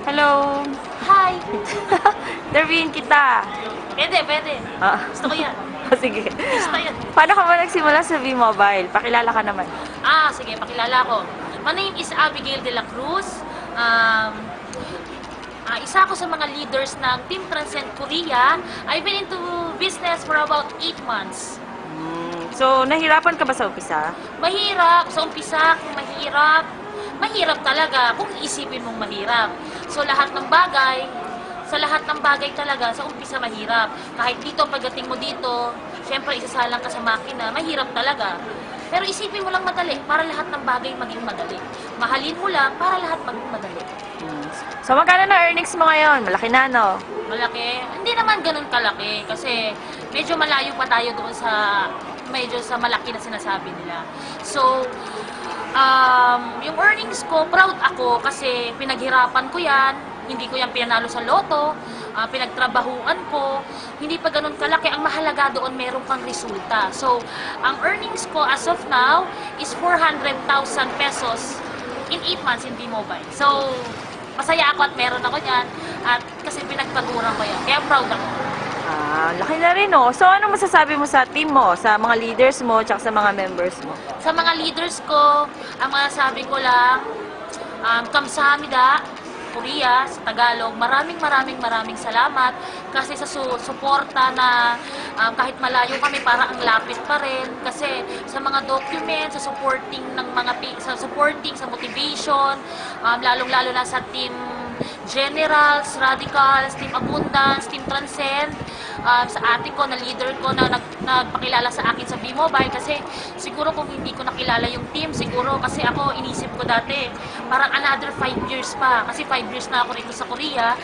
Hello. Hi! Interviewin kita. Pwede. Ah, Gusto ko yan. sige. Gusto yan. Paano ka ba nagsimula sa V-Mobile? Pakilala ka naman. Sige, pakilala ko. My name is Abigail de la Cruz. Isa ako sa mga leaders ng Team Transcend Korea. I've been into business for about 8 months. So, nahirapan ka ba sa umpisa? Mahirap. Sa umpisa, kung mahirap, mahirap talaga kung iisipin mong mahirap. So, lahat ng bagay, talaga, sa umpisa mahirap. Kahit dito, pagdating mo dito, syempre isasalang ka sa makina, mahirap talaga. Pero isipin mo lang madali para lahat ng bagay maging madali. Mahalin mo lang para lahat maging madali. So, magkano na earnings mo ngayon? Malaki na, no? Malaki? Hindi naman ganun kalaki kasi medyo malayo pa tayo doon sa malaki na sinasabi nila. So, yung earnings ko, proud ako kasi pinaghirapan ko yan. Hindi ko yan pinanalo sa loto, pinagtrabahuan ko, hindi pa ganun kalaki. Ang mahalaga doon, meron kang resulta. So, ang earnings ko as of now is 400,000 pesos in 8 months in V-Mobile. So, masaya ako at meron ako yan at kasi pinagpaguran ko yan. Kaya proud ako. Laki na rin, no? So, ano masasabi mo sa team mo, sa mga leaders mo, tsaka sa mga members mo? Sa mga leaders ko, ang masasabi ko lang, kamsahamnida, Korea, sa Tagalog, maraming salamat kasi sa suporta na kahit malayo kami para ang lapit pa rin kasi sa mga documents, sa supporting sa motivation, lalong-lalo na sa team Generals, Radicals, Team Abundance, Team Transcend, sa ate ko na leader ko na nagpakilala sa akin sa V-Mobile kasi siguro kung hindi ko nakilala yung team, siguro kasi ako inisip ko dati parang another 5 years pa kasi 5 years na ako rito sa Korea,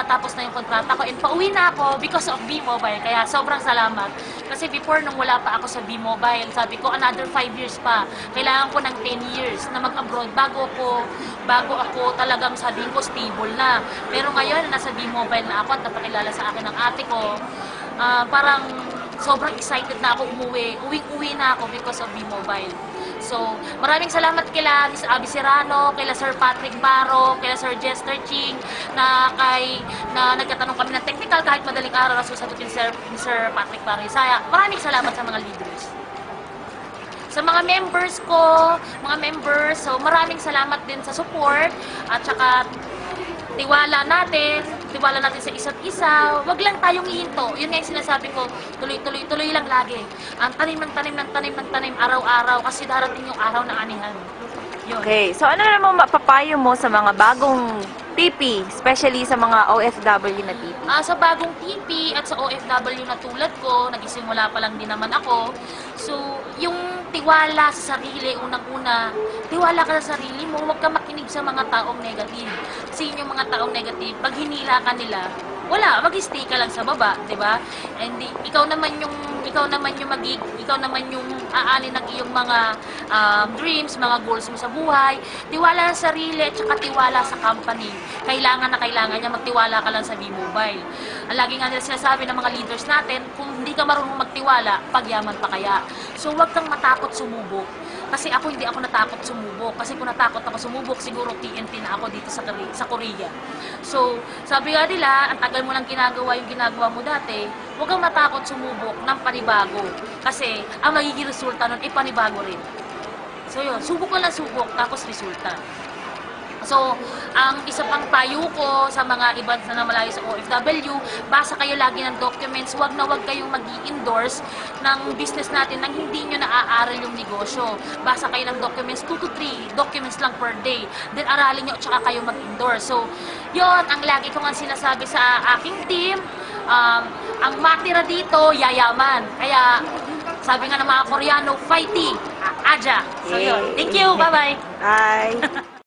tapos na yung kontrata ko and pauwi na ako because of V-Mobile, kaya sobrang salamat kasi before nung wala pa ako sa V-Mobile, sabi ko another 5 years pa, kailangan ko ng 10 years na mag-abroad bago ako talagang sabihin ko stable na. Pero ngayon, nasa V-Mobile na ako at napakilala sa akin ng ate ko, parang sobrang excited na ako umuwi. Uwing-uwi na ako because of V-Mobile. So, maraming salamat kila Miss Abby Serrano, kila Sir Patrick Baro, kila Sir Jester Ching, na nagtatanong kami ng technical kahit madaling araw na susagutin ni Sir Patrick Baro. Maraming salamat sa mga leaders. Sa mga members ko, so maraming salamat din sa support at saka tiwala natin sa isa't isa. Wag lang tayong hihinto. Yun nga yung sinasabi ko, tuloy lang lagi. Ang tanim, araw-araw kasi darating yung araw ng anihan. Yun. Okay, so ano naman mapapayo mo sa mga bagong TP, especially sa mga OFW na TP? Sa bagong TP at sa OFW na tulad ko, nagisimula pa lang din naman ako. So, yung tiwala sa sarili, unang-una, tiwala ka sa sarili mo, huwag ka makinig sa mga taong negative. Kasi yung mga taong negative, pag hinila ka nila, wala, mag-stay ka lang sa baba, 'di ba? And ikaw naman yung aanin ng iyong mga dreams, mga goals mo sa buhay. Tiwala sa sarili at saka tiwala sa company. Kailangan niya magtiwala ka lang sa V-Mobile. Ang lagi nga nila sinasabi ng mga leaders natin, kung hindi ka marunong magtiwala, pagyaman pa kaya. So huwag kang matakot sumubok. Kasi ako hindi ako natakot sumubok. Kasi kung natakot ako sumubok, siguro TNT na ako dito sa Korea. So, sabi nga nila, ang tagal mo lang ginagawa yung ginagawa mo dati, huwag kang matakot sumubok ng panibago. Kasi ang magiging resulta nun, panibago rin. So yun, subok lang subok, tapos resulta. So, ang isa pang payo ko sa mga iba na malayo sa OFW, basa kayo lagi ng documents, wag kayong mag-i-endorse ng business natin nang hindi nyo naaaral yung negosyo. Basa kayo ng documents, 2 to 3 documents lang per day. Then aralin nyo at saka kayo mag-endorse. So, yun, ang lagi ko nga sinasabi sa aking team, ang matira dito, yayaman. Kaya, sabi nga ng mga Koreano, fighting, aja. So yun, thank you, bye-bye. Bye!